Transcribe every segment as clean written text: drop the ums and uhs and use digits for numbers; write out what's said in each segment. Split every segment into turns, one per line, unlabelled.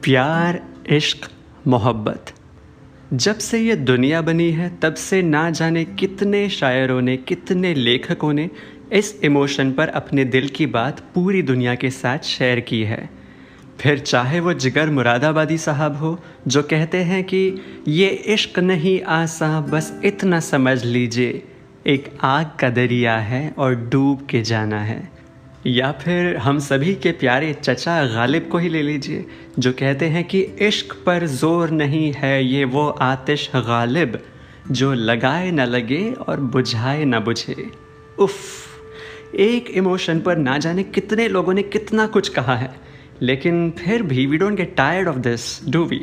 प्यार, इश्क, मोहब्बत। जब से ये दुनिया बनी है तब से ना जाने कितने शायरों ने, कितने लेखकों ने इस इमोशन पर अपने दिल की बात पूरी दुनिया के साथ शेयर की है। फिर चाहे वो जिगर मुरादाबादी साहब हो जो कहते हैं कि ये इश्क नहीं आसा बस इतना समझ लीजिए, एक आग का दरिया है और डूब के जाना है। या फिर हम सभी के प्यारे चचा गालिब को ही ले लीजिए जो कहते हैं कि इश्क पर जोर नहीं है ये वो आतिश गालिब जो लगाए न लगे और बुझाए न बुझे। उफ, एक इमोशन पर ना जाने कितने लोगों ने कितना कुछ कहा है, लेकिन फिर भी we don't get tired of this, do we?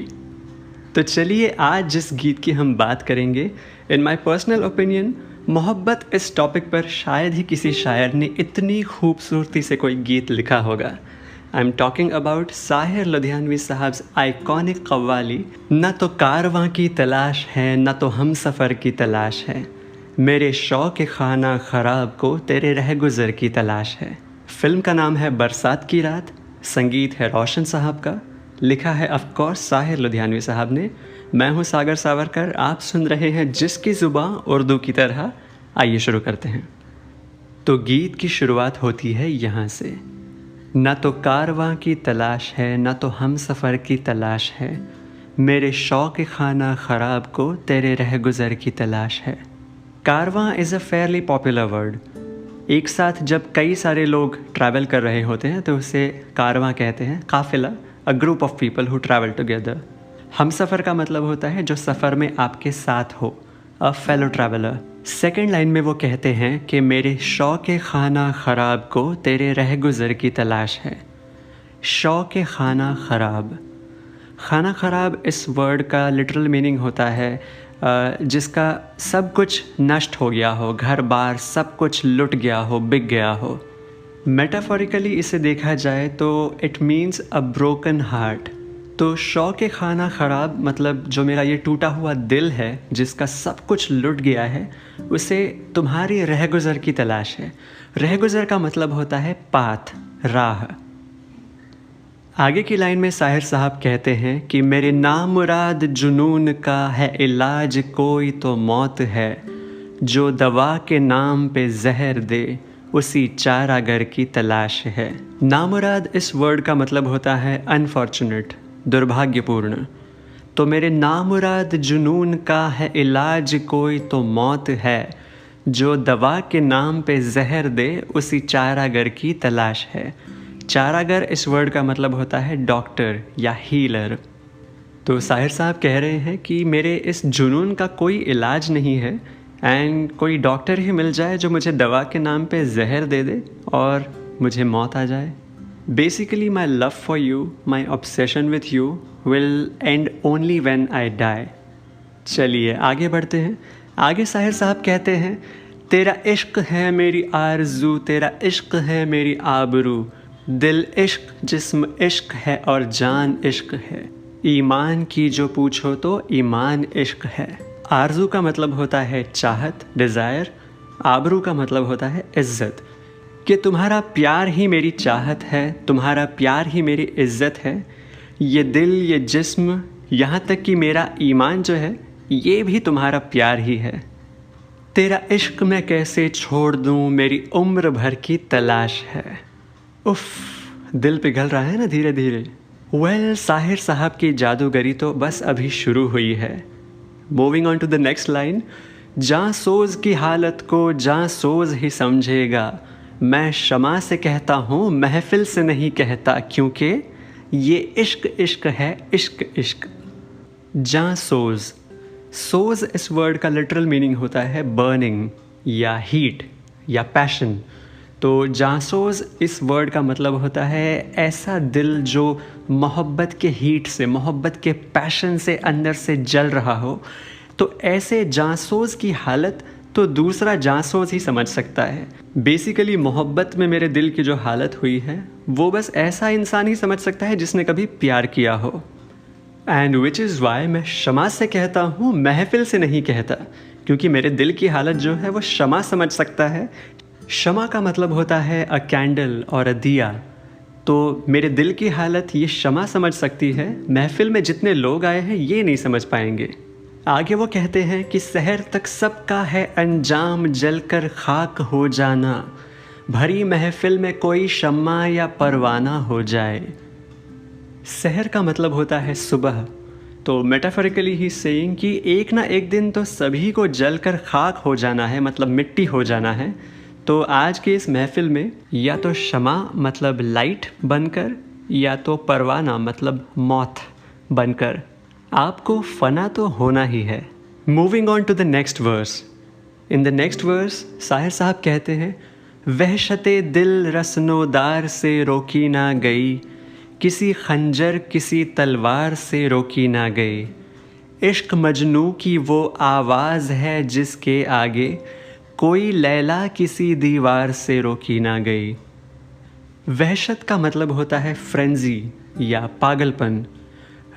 तो चलिए आज जिस गीत की हम बात करेंगे, इन माई पर्सनल ओपिनियन मोहब्बत इस टॉपिक पर शायद ही किसी शायर ने इतनी खूबसूरती से कोई गीत लिखा होगा। I am talking about Sahir Ludhianvi साहब्स आइकॉनिक कव्वाली, न तो कारवां की तलाश है न तो हम सफ़र की तलाश है, मेरे शौक़ खाना ख़राब को तेरे रह गुज़र की तलाश है। फिल्म का नाम है बरसात की रात, संगीत है रोशन साहब का, लिखा है ऑफ कोर्स साहिर लुधियानवी साहब ने। मैं हूँ सागर सावरकर, आप सुन रहे हैं जिसकी ज़ुबां उर्दू की तरह। आइए शुरू करते हैं। तो गीत की शुरुआत होती है यहाँ से। न तो कारवां की तलाश है न तो हम सफ़र की तलाश है, मेरे शौक़ खाना ख़राब को तेरे रह गुज़र की तलाश है। कारवां is a fairly popular word. एक साथ जब कई सारे लोग ट्रैवल कर रहे होते हैं तो उसे कारवां कहते हैं, काफ़िला, a group of people who travel together. हम सफ़र का मतलब होता है जो सफ़र में आपके साथ हो, a fellow traveller. Second line में वो कहते हैं कि मेरे शौक़ खाना ख़राब को तेरे रह गुज़र की तलाश है। शौक़ खाना ख़राब, खाना ख़राब इस वर्ड का लिटरल मीनिंग होता है जिसका सब कुछ नष्ट हो गया हो, घर बार सब कुछ लुट गया हो, बिक गया हो। मेटाफोरिकली इसे देखा जाए तो it means a broken heart. तो शौक़ खाना ख़राब मतलब जो मेरा ये टूटा हुआ दिल है जिसका सब कुछ लुट गया है, उसे तुम्हारी रह गुज़र की तलाश है। रह गुज़र का मतलब होता है पाथ, राह। आगे की लाइन में साहिर साहब कहते हैं कि मेरे नामुराद जुनून का है इलाज कोई तो मौत है, जो दवा के नाम पे जहर दे उसी चारागर की तलाश है। नामुराद इस वर्ड का मतलब होता है अनफॉर्चुनेट, दुर्भाग्यपूर्ण। तो मेरे नामुराद जुनून का है इलाज कोई तो मौत है, जो दवा के नाम पे जहर दे उसी चारागर की तलाश है। चारागर इस वर्ड का मतलब होता है डॉक्टर या हीलर। तो साहिर साहब कह रहे हैं कि मेरे इस जुनून का कोई इलाज नहीं है एंड कोई डॉक्टर ही मिल जाए जो मुझे दवा के नाम पे जहर दे दे और मुझे मौत आ जाए। Basically my love for you, my obsession with you will end only when I die. चलिए आगे बढ़ते हैं। आगे साहिर साहब कहते हैं, तेरा इश्क है मेरी आरज़ू, तेरा इश्क है मेरी आबरू, दिल इश्क जिस्म इश्क है और जान इश्क है, ईमान की जो पूछो तो ईमान इश्क है। आरज़ू का मतलब होता है चाहत, डिज़ायर। आबरू का मतलब होता है इज़्ज़त। कि तुम्हारा प्यार ही मेरी चाहत है, तुम्हारा प्यार ही मेरी इज़्ज़त है, ये दिल ये जिस्म यहाँ तक कि मेरा ईमान जो है ये भी तुम्हारा प्यार ही है। तेरा इश्क मैं कैसे छोड़ दूँ, मेरी उम्र भर की तलाश है। उफ़, दिल पिघल रहा है ना धीरे धीरे। वेल, साहिर साहब की जादूगरी तो बस अभी शुरू हुई है। Moving on to the next line. जाँ सोज़ की हालत को जाँ सोज़ ही समझेगा, मैं शमा से कहता हूँ महफिल से नहीं कहता, क्योंकि ये इश्क इश्क है, इश्क इश्क। जाँ सोज़, सोज़ इस वर्ड का लिटरल मीनिंग होता है बर्निंग या हीट या पैशन। तो जाँसोज़ इस वर्ड का मतलब होता है ऐसा दिल जो मोहब्बत के हीट से, मोहब्बत के पैशन से अंदर से जल रहा हो। तो ऐसे जाँसोज़ की हालत तो दूसरा जाँसोज़ ही समझ सकता है। बेसिकली मोहब्बत में मेरे दिल की जो हालत हुई है वो बस ऐसा इंसान ही समझ सकता है जिसने कभी प्यार किया हो। एंड विच इज़ वाई मैं शमा से कहता हूँ, महफिल से नहीं कहता, क्योंकि मेरे दिल की हालत जो है वो शमा समझ सकता है। शमा का मतलब होता है अ कैंडल और अ दिया। तो मेरे दिल की हालत ये शमा समझ सकती है, महफिल में जितने लोग आए हैं ये नहीं समझ पाएंगे। आगे वो कहते हैं कि सहर तक सबका है अंजाम, जलकर खाक हो जाना, भरी महफिल में कोई शम्मा या परवाना हो जाए। सहर का मतलब होता है सुबह, तो मेटाफोरिकली ही सेइंग कि एक ना एक दिन तो सभी को जलकर खाक हो जाना है, मतलब मिट्टी हो जाना है। तो आज के इस महफिल में या तो शमा मतलब लाइट बनकर, या तो परवाना मतलब मौत बनकर आपको फना तो होना ही है। Moving on to the next verse. In the next verse Sahir sahab कहते हैं, वहशते दिल रस्नोदार से रोकी ना गई, किसी खंजर किसी तलवार से रोकी ना गई, इश्क मजनू की वो आवाज़ है जिसके आगे कोई लैला किसी दीवार से रोकी ना गई। वहशत का मतलब होता है फ्रेंजी या पागलपन।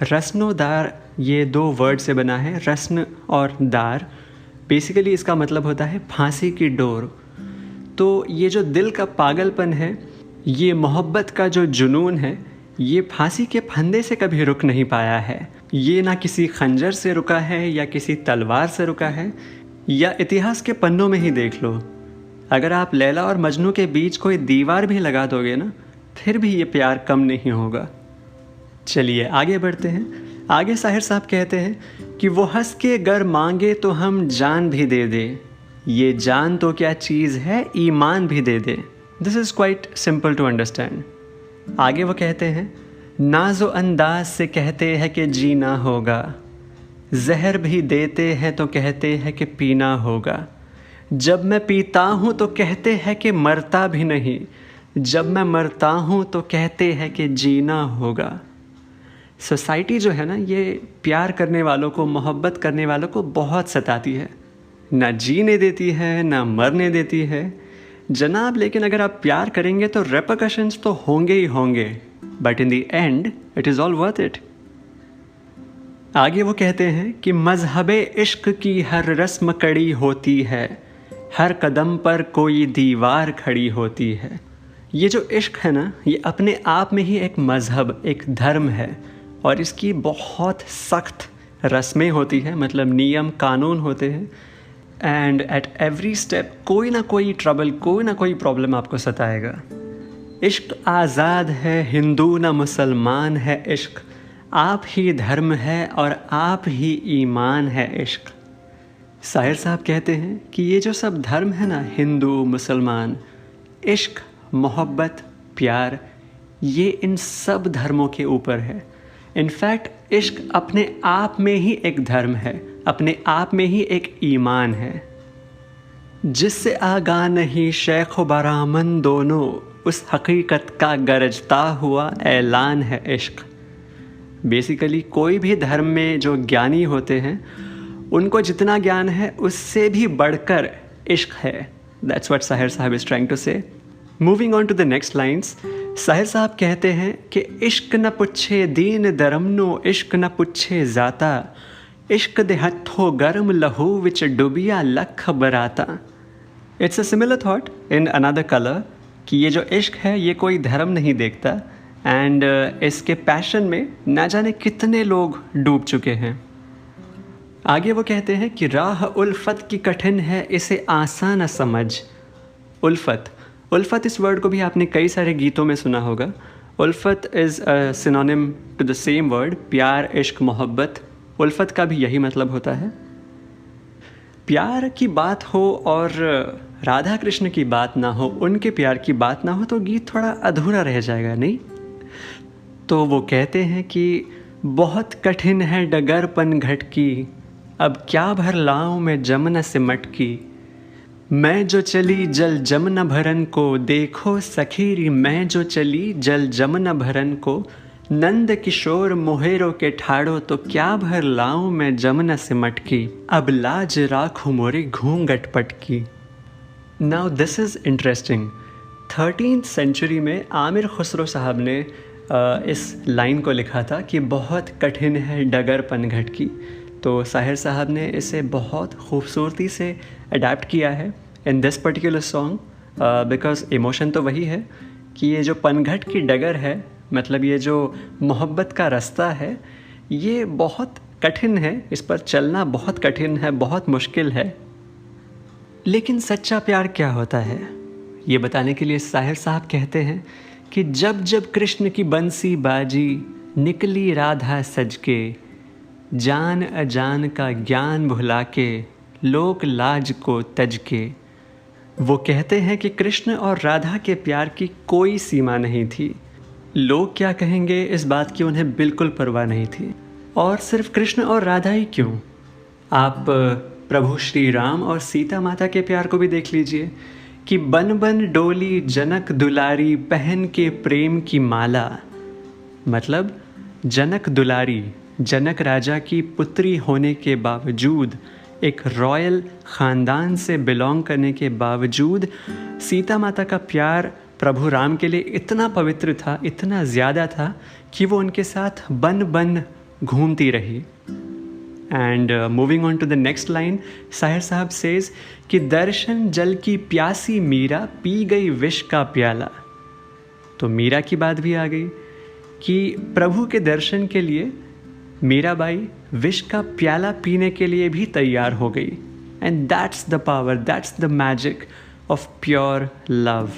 रस्नोदार ये दो वर्ड से बना है, रस्न और दार। बेसिकली इसका मतलब होता है फांसी की डोर। तो ये जो दिल का पागलपन है, ये मोहब्बत का जो जुनून है, ये फांसी के फंदे से कभी रुक नहीं पाया है। ये ना किसी खंजर से रुका है या किसी तलवार से रुका है, या इतिहास के पन्नों में ही देख लो। अगर आप लैला और मजनू के बीच कोई दीवार भी लगा दोगे ना, फिर भी ये प्यार कम नहीं होगा। चलिए आगे बढ़ते हैं। आगे साहिर साहब कहते हैं कि वो हंस के गर मांगे तो हम जान भी दे दे, ये जान तो क्या चीज़ है ईमान भी दे दे। This is quite simple to understand. आगे वो कहते हैं, नाजो अंदाज से कहते हैं कि जीना होगा, जहर भी देते हैं तो कहते हैं कि पीना होगा, जब मैं पीता हूँ तो कहते हैं कि मरता भी नहीं, जब मैं मरता हूँ तो कहते हैं कि जीना होगा। सोसाइटी जो है ना, ये प्यार करने वालों को, मोहब्बत करने वालों को बहुत सताती है, ना जीने देती है ना मरने देती है जनाब। लेकिन अगर आप प्यार करेंगे तो रेपरकशंस तो होंगे ही होंगे, but in the end it is all worth it. आगे वो कहते हैं कि मज़हबे इश्क की हर रस्म कड़ी होती है, हर कदम पर कोई दीवार खड़ी होती है। ये जो इश्क है ना, ये अपने आप में ही एक मज़हब, एक धर्म है, और इसकी बहुत सख्त रस्में होती हैं, मतलब नियम कानून होते हैं। एंड एट एवरी स्टेप कोई ना कोई ट्रबल, कोई ना कोई प्रॉब्लम आपको सताएगा। इश्क आज़ाद है, हिंदू ना मुसलमान है इश्क, आप ही धर्म है और आप ही ईमान है इश्क। साहिर साहब कहते हैं कि ये जो सब धर्म है ना, हिंदू मुसलमान, इश्क, मोहब्बत, प्यार, ये इन सब धर्मों के ऊपर है। इनफैक्ट इश्क अपने आप में ही एक धर्म है, अपने आप में ही एक ईमान है। जिससे आगा नहीं शेख व बरामन दोनों, उस हकीकत का गरजता हुआ ऐलान है इश्क। बेसिकली कोई भी धर्म में जो ज्ञानी होते हैं, उनको जितना ज्ञान है उससे भी बढ़कर इश्क है। That's what Sahir sahab is trying to say. Moving on to the next lines, Sahir sahab कहते हैं कि इश्क न पुछे दीन धर्मनो, इश्क न पुछे जाता, इश्क दे हथो गर्म लहू विच डुबिया लख बराता। It's a similar thought in another colour कि ये जो इश्क है ये कोई धर्म नहीं देखता, एंड इसके पैशन में ना जाने कितने लोग डूब चुके हैं। आगे वो कहते हैं कि राह उल्फत की कठिन है, इसे आसान समझ। उल्फत, उल्फत इस वर्ड को भी आपने कई सारे गीतों में सुना होगा। उल्फत is a synonym to the same word, प्यार, इश्क, मोहब्बत। उल्फत का भी यही मतलब होता है। प्यार की बात हो और राधा कृष्ण की बात ना हो, उनके प्यार की बात ना हो, तो गीत थोड़ा अधूरा रह जाएगा, नहीं? तो वो कहते हैं कि बहुत कठिन है डगरपन घटकी, अब क्या भर लाऊं मैं जमुना से मटकी, मैं जो चली जल जमुना भरन को, देखो सखीरी मैं जो चली जल जमुना भरन को, नंद किशोर मोहेरो के ठाड़ो, तो क्या भर लाऊं मैं जमुना से मटकी, अब लाज राखूं मोरी घूंघट पटकी। Now this is interesting. 13th century में आमिर खुसरो साहब ने इस लाइन को लिखा था कि बहुत कठिन है डगरपन घटकी। तो साहिर साहब ने इसे बहुत खूबसूरती से अडेप्ट किया है in this particular song, because emotion तो वही है कि ये जो पनघट की डगर है, मतलब ये जो मोहब्बत का रास्ता है, ये बहुत कठिन है, इस पर चलना बहुत कठिन है, बहुत मुश्किल है। लेकिन सच्चा प्यार क्या होता है, ये बताने के लिए साहिर साहब कहते हैं कि जब जब कृष्ण की बंसी बाजी, निकली राधा सज के, जान अजान का ज्ञान भुला के, लोक लाज को तज के। वो कहते हैं कि कृष्ण और राधा के प्यार की कोई सीमा नहीं थी। लोग क्या कहेंगे इस बात की उन्हें बिल्कुल परवाह नहीं थी। और सिर्फ कृष्ण और राधा ही क्यों, आप प्रभु श्री राम और सीता माता के प्यार को भी देख लीजिए कि बन बन डोली जनक दुलारी, पहन के प्रेम की माला। मतलब जनक दुलारी, जनक राजा की पुत्री होने के बावजूद, एक रॉयल ख़ानदान से बिलोंग करने के बावजूद, सीता माता का प्यार प्रभु राम के लिए इतना पवित्र था, इतना ज़्यादा था कि वो उनके साथ बन बन घूमती रही। And moving on to the next line, Sahir sahab says कि दर्शन जल की प्यासी मीरा, पी गई विष का प्याला। तो मीरा की बात भी आ गई कि प्रभु के दर्शन के लिए मीराबाई विष का प्याला पीने के लिए भी तैयार हो गई। And that's the power, that's the magic of pure love.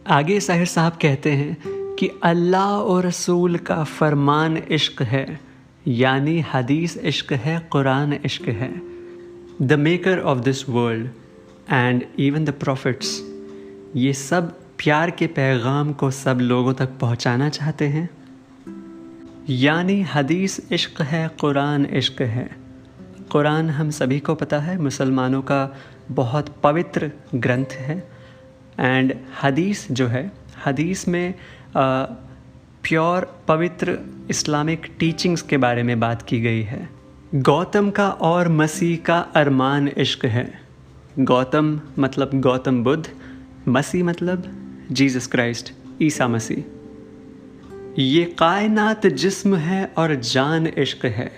आगे साहिर साहब कहते हैं कि अल्लाह और रसूल का फरमान इश्क है, यानी हदीस इश्क है, कुरान इश्क है। The maker of this world and even the profits, ये सब प्यार के पैगाम को सब लोगों तक पहुंचाना चाहते हैं। यानी हदीस इश्क है, कुरान इश्क है। कुरान हम सभी को पता है मुसलमानों का बहुत पवित्र ग्रंथ है। एंड हदीस जो है, हदीस में प्योर पवित्र इस्लामिक टीचिंग्स के बारे में बात की गई है। गौतम का और मसीह का अरमान इश्क है। गौतम मतलब गौतम बुद्ध, मसीह मतलब जीसस क्राइस्ट, ईसा मसीह। ये कायनात जिस्म है और जान इश्क है।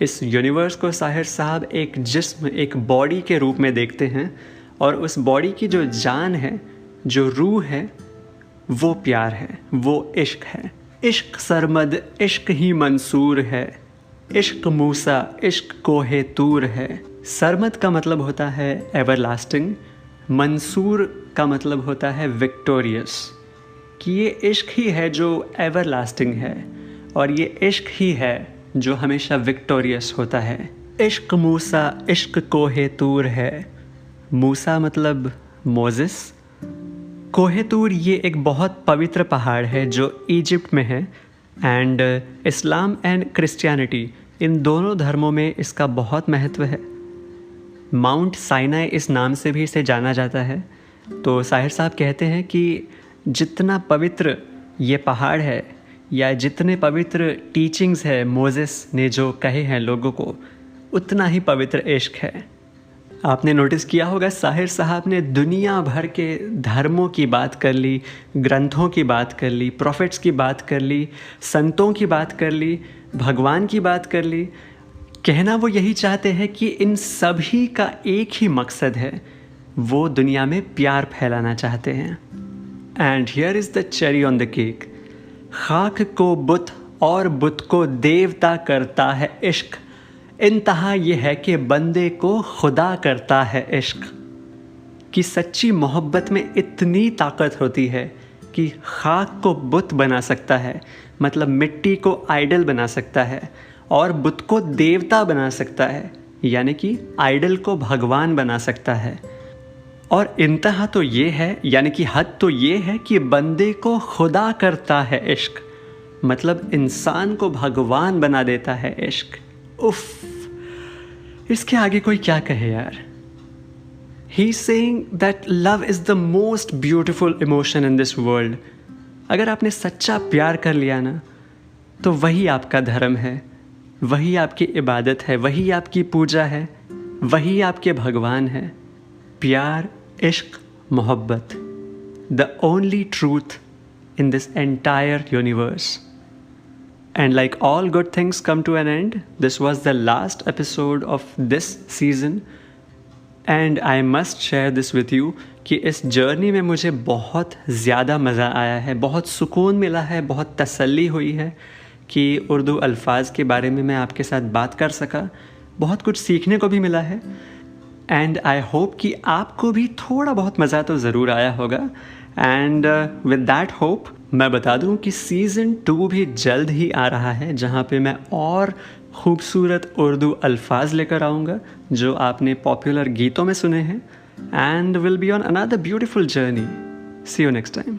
इस यूनिवर्स को साहिर साहब एक जिस्म, एक बॉडी के रूप में देखते हैं, और उस बॉडी की जो जान है, जो रूह है, वो प्यार है, वो इश्क है। इश्क सरमद, इश्क ही मंसूर है, इश्क मूसा, इश्क कोहे तूर है। सरमद का मतलब होता है एवरलास्टिंग, मंसूर का मतलब होता है विक्टोरियस, कि ये इश्क ही है जो एवरलास्टिंग है, और ये इश्क ही है जो हमेशा विक्टोरियस होता है। इश्क मूसा, इश्क कोहे तूर है। मूसा मतलब मोज़ेस। कोहे तूर ये एक बहुत पवित्र पहाड़ है जो इजिप्ट में है। एंड इस्लाम एंड क्रिश्चियनिटी, इन दोनों धर्मों में इसका बहुत महत्व है। माउंट साइनाई इस नाम से भी इसे जाना जाता है। तो साहिर साहब कहते हैं कि जितना पवित्र ये पहाड़ है, या जितने पवित्र टीचिंग्स है मोज़ेस ने जो कहे हैं लोगों को, उतना ही पवित्र इश्क है। आपने नोटिस किया होगा साहिर साहब ने दुनिया भर के धर्मों की बात कर ली, ग्रंथों की बात कर ली, प्रॉफिट्स की बात कर ली, संतों की बात कर ली, भगवान की बात कर ली। कहना वो यही चाहते हैं कि इन सभी का एक ही मकसद है, वो दुनिया में प्यार फैलाना चाहते हैं। And here is the cherry on the cake. खाक को बुत और बुत को देवता करता है इश्क। इंतहा ये है कि बंदे को खुदा करता है इश्क। कि सच्ची मोहब्बत में इतनी ताकत होती है कि खाक को बुत बना सकता है, मतलब मिट्टी को आइडल बना सकता है, और बुत को देवता बना सकता है, यानी कि आइडल को भगवान बना सकता है। और इंतहा तो ये है, यानी कि हद तो ये है कि बंदे को खुदा करता है इश्क, मतलब इंसान को भगवान बना देता है इश्क। उफ, इसके आगे कोई क्या कहे यार। He is saying that love is the most beautiful emotion in this world. अगर आपने सच्चा प्यार कर लिया ना, तो वही आपका धर्म है, वही आपकी इबादत है, वही आपकी पूजा है, वही आपके भगवान है। प्यार, इश्क, मोहब्बत, the only truth in this entire universe. And like all good things come to an end, this was the last episode of this season. And I must share this with you कि इस journey में मुझे बहुत ज़्यादा मज़ा आया है, बहुत सुकून मिला है, बहुत तसल्ली हुई है कि उर्दू अल्फाज़ के बारे में मैं आपके साथ बात कर सका। बहुत कुछ सीखने को भी मिला है एंड आई होप कि आपको भी थोड़ा बहुत मज़ा तो ज़रूर आया होगा। एंड विद दैट होप मैं बता दूं कि सीज़न 2 भी जल्द ही आ रहा है, जहां पे मैं और खूबसूरत उर्दू अल्फाज लेकर आऊँगा जो आपने पॉपुलर गीतों में सुने हैं, and will be on another beautiful journey. See you next time.